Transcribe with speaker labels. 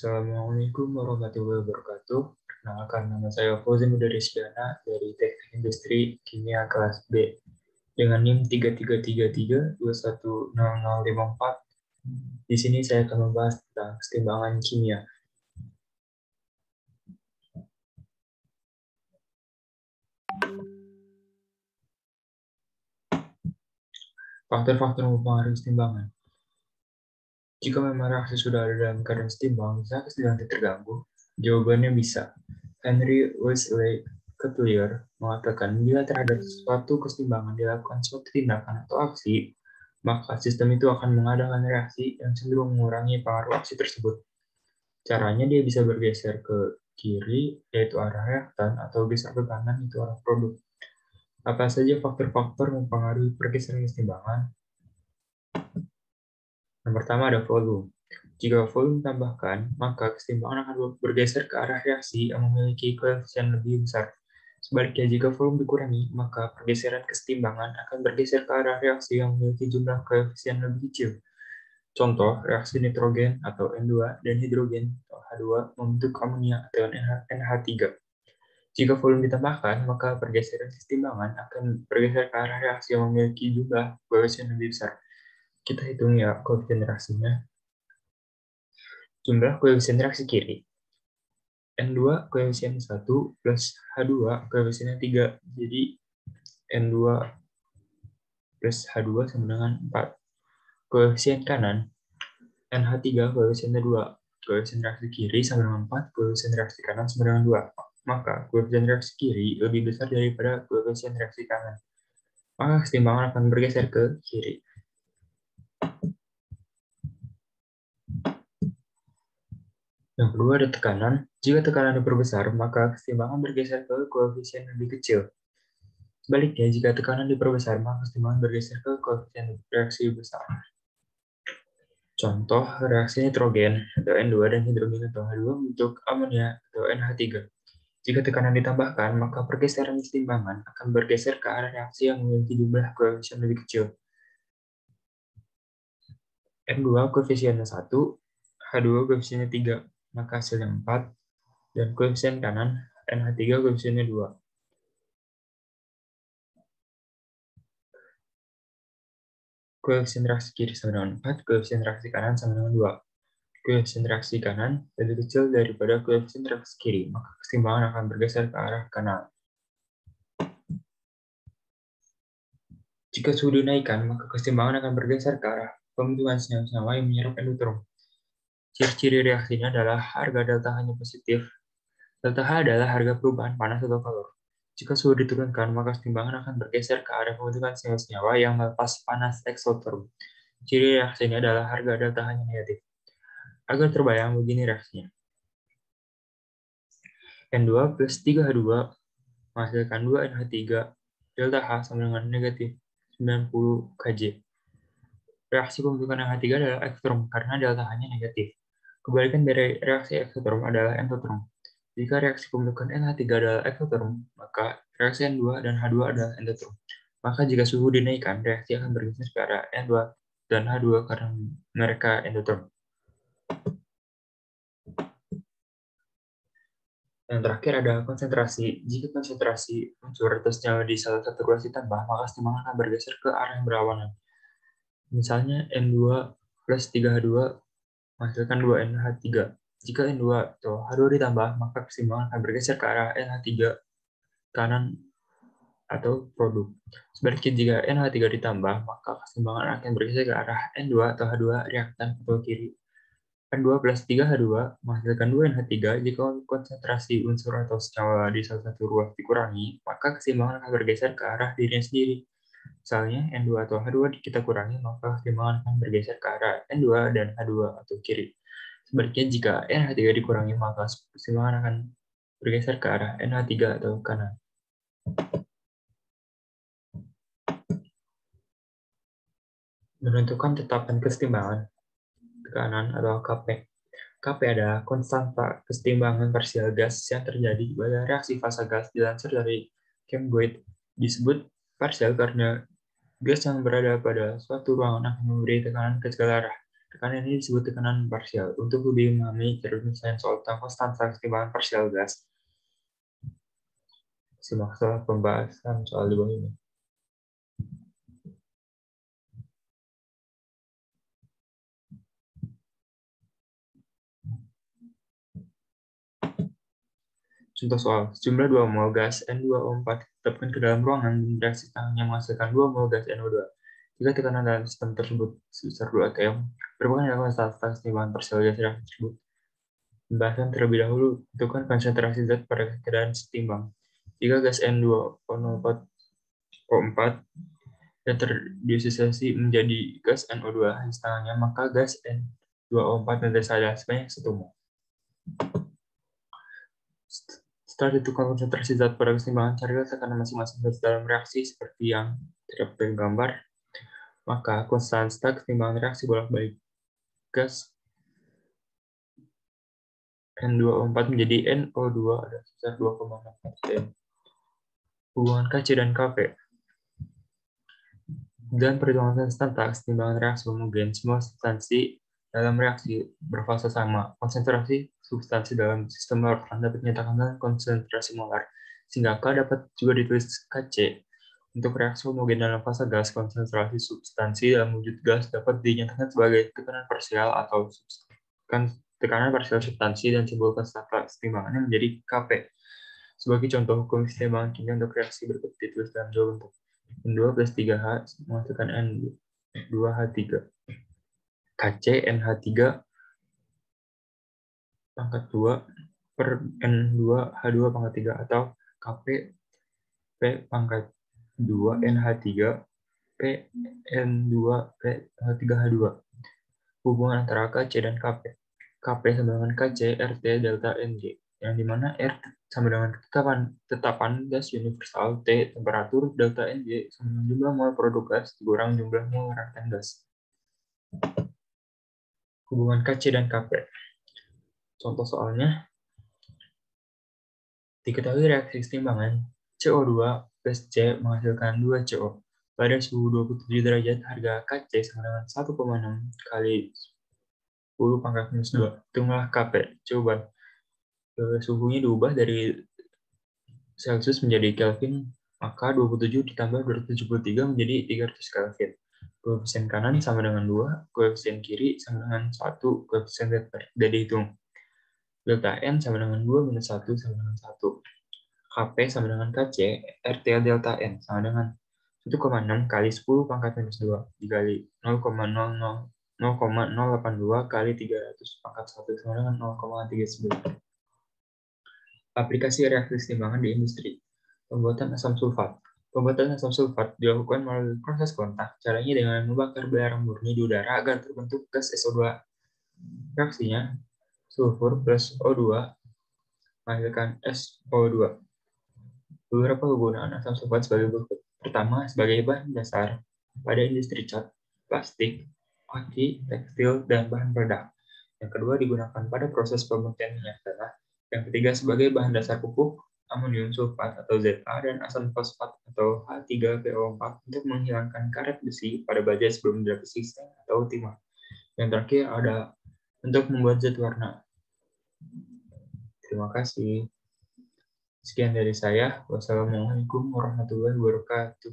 Speaker 1: Assalamualaikum warahmatullahi wabarakatuh. Perkenalkan, nama saya Fauzan Mudarisdiana dari Teknik Industri Kimia kelas B dengan NIM 3333210054. Di sini saya akan membahas tentang kesetimbangan kimia. Faktor-faktor mempengaruhi kesetimbangan. Jika memang reaksi sudah ada dalam keadaan setimbang, bisa kesetimbangan terganggu? Jawabannya bisa. Henry Wesley Cavalier mengatakan, bila terhadap suatu kesetimbangan dilakukan suatu tindakan atau aksi, maka sistem itu akan mengadakan reaksi yang cenderung mengurangi pengaruh aksi tersebut. Caranya dia bisa bergeser ke kiri, yaitu arah reaktan, atau geser ke kanan, itu arah produk. Apa saja faktor-faktor mempengaruhi pergeseran kesetimbangan? Yang pertama ada volume. Jika volume ditambahkan, maka kesetimbangan akan bergeser ke arah reaksi yang memiliki koefisien lebih besar. Sebaliknya, jika volume dikurangi, maka pergeseran kesetimbangan akan bergeser ke arah reaksi yang memiliki jumlah koefisien lebih kecil. Contoh, reaksi nitrogen atau N2 dan hidrogen atau H2 membentuk amonia atau NH3. Jika volume ditambahkan, maka pergeseran kesetimbangan akan bergeser ke arah reaksi yang memiliki jumlah koefisien lebih besar. Kita hitung ya koefisien reaksinya. Jumlah koefisien reaksi kiri. N2 koefisien 1 plus H2 koefisiennya 3. Jadi N2 plus H2 sama dengan 4. Koefisien kanan, NH3 koefisiennya 2. Koefisien reaksi kiri sama dengan 4, koefisien reaksi kanan sama dengan 2. Maka koefisien reaksi kiri lebih besar daripada koefisien reaksi kanan. Maka kesetimbangan akan bergeser ke kiri. Yang kedua ada tekanan. Jika tekanan diperbesar, maka kesetimbangan bergeser ke koefisien lebih kecil. Sebaliknya, jika tekanan diperbesar, maka kesetimbangan bergeser ke koefisien reaksi besar. Contoh, reaksi nitrogen atau N2 dan hidrogen atau H2 membentuk amonia atau NH3. Jika tekanan ditambahkan, maka pergeseran kesetimbangan akan bergeser ke arah reaksi yang memiliki jumlah koefisien lebih kecil. N2 koefisiennya 1, H2 koefisiennya 3, maka hasilnya 4, dan koefisien kanan NH3 koefisiennya 2. Koefisien reaksi kiri sama dengan 4, koefisien reaksi kanan sama dengan 2. Koefisien reaksi kanan lebih kecil daripada koefisien reaksi kiri, maka kesetimbangan akan bergeser ke arah kanan. Jika suhu dinaikkan, maka kesetimbangan akan bergeser ke arah pembentukan senyawa-senyawa yang menyerap endotherm. Ciri-ciri reaksinya adalah harga delta H-nya positif. Delta H adalah harga perubahan panas atau kalor. Jika suhu diturunkan, maka kesetimbangan akan bergeser ke arah pembentukan senyawa-senyawa yang melepas panas exotherm. Ciri reaksinya adalah harga delta H-nya negatif. Agar terbayang, begini reaksinya. N2 plus 3H2 menghasilkan 2NH3, delta H sama dengan negatif 90 Kj. Reaksi pembentukan NH3 adalah eksotherm karena delta H-nya negatif. Kebalikan dari reaksi eksotherm adalah endotherm. Jika reaksi pembentukan NH3 adalah eksotherm, maka reaksi N2 dan H2 adalah endotherm. Maka jika suhu dinaikkan, reaksi akan bergeser ke arah N2 dan H2 karena mereka endotherm. Yang terakhir ada konsentrasi. Jika konsentrasi unsur atau senyawa di salah satu ruas ditambah, maka kesetimbangan akan bergeser ke arah yang berlawanan. Misalnya N2 plus 3H2 menghasilkan 2NH3. Jika N2 atau H2 ditambah, maka kesetimbangan akan bergeser ke arah NH3 kanan atau produk. Sebaliknya jika NH3 ditambah, maka kesetimbangan akan bergeser ke arah N2 atau H2 reaktan atau kiri. N2 plus 3H2 menghasilkan 2NH3. Jika konsentrasi unsur atau senyawa di salah satu ruas dikurangi, maka kesetimbangan akan bergeser ke arah dirinya sendiri. Misalnya N2 atau H2 kita kurangi, maka kesetimbangan akan bergeser ke arah N2 dan H2 atau kiri. Sebaliknya jika NH3 dikurangi, maka kesetimbangan akan bergeser ke arah NH3 atau kanan. Menentukan tetapan kesetimbangan tekanan atau Kp. Kp adalah konstanta kesetimbangan parsial gas yang terjadi pada reaksi fasa gas. Dilansir dari Chemgoid, disebut parsial karena gas yang berada pada suatu ruangan akan memberi tekanan ke segala arah. Tekanan ini disebut tekanan parsial. Untuk lebih memahami misalnya soal konstansi timbangan parsial gas, simak soal pembahasan soal di bawah ini. Contoh soal, sejumlah 2 mol gas N2O4 ditetapkan ke dalam ruangan dan reaksi tangannya menghasilkan 2 mol gas NO2. Jika tekanan dalam sistem tersebut sebesar 2 atm, berapa yang konstansi timbangan parsial gas reaksi tersebut? Pembahasan terlebih dahulu, tentukan konsentrasi zat pada keadaan setimbang. Jika gas N2O4 dan terdisosiasi menjadi gas NO2 setengahnya, maka gas N2O4 dan ada sebanyak 1 mol. Setelah ditentukan konsentrasi zat pada keseimbangan, carilah tekanan masing-masing gas dalam reaksi seperti yang terdapat dalam gambar. Maka konstansi keseimbangan reaksi bolak-balik gas N2O4 menjadi NO2 ada sebesar 2,6 Hubungan Kc dan Kp. Dan perhitungan konstanta keseimbangan reaksi homogen, semua substansi dalam reaksi berfase sama. Konsentrasi substansi dalam sistem larutan dapat dinyatakan dengan konsentrasi molar, sehingga K dapat juga ditulis Kc. Untuk reaksi homogen dalam fase gas, konsentrasi substansi dalam wujud gas dapat dinyatakan sebagai tekanan parsial atau tekanan parsial substansi dan simbol konstanta keseimbangannya menjadi Kp. Sebagai contoh, hukum keseimbangan kimia untuk reaksi berikut ditulis dalam dua bentuk. N2 plus 3H menghasilkan N2H3. Kc NH3 pangkat 2 per N2H2 pangkat 3 atau Kp P pangkat 2 NH3 P N2 P 3H2. Hubungan antara Kc dan Kp. Kp sama dengan Kc RT delta Nj, yang dimana R sama dengan tetapan gas universal T temperatur delta Nj sama dengan jumlah mol produk gas dikurang jumlah mol reaktan gas. Hubungan Kc dan Kp. Contoh soalnya, diketahui reaksi keseimbangan CO2 plus C menghasilkan 2 CO. Pada suhu 27 derajat, harga Kc sama dengan 1,6 kali 10 pangkat minus 2. Hitunglah Kp. Coba suhunya diubah dari Celsius menjadi Kelvin, maka 27 ditambah 273 menjadi 300 Kelvin. Koefisien kanan sama dengan 2, koefisien kiri sama dengan 1, koefisien delta dihitung. Delta N sama dengan 2 minus 1 sama dengan 1. Kp sama dengan Kc, RT delta N sama dengan 1,6 kali 10 pangkat minus 2 dikali 0,082 kali 300 pangkat 1 sama dengan 0,39. Aplikasi reaksi keseimbangan di industri. Pembuatan asam sulfat. Pembuatan asam sulfat dilakukan melalui proses kontak. Caranya dengan membakar belerang murni di udara agar terbentuk gas SO2. Reaksinya, sulfur plus O2 menghasilkan SO2. Beberapa kegunaan asam sulfat sebagai berikut. Pertama, sebagai bahan dasar pada industri cat, plastik, aki, tekstil, dan bahan peledak. Yang kedua, digunakan pada proses pemurnian minyak tanah. Yang ketiga, sebagai bahan dasar pupuk, amonium sulfat atau Za, dan asam fosfat atau H3PO4 untuk menghilangkan karet besi pada baja sebelum direvisi seng atau timah. Yang terakhir ada untuk membuat zat warna. Terima kasih. Sekian dari saya. Wassalamualaikum warahmatullahi wabarakatuh.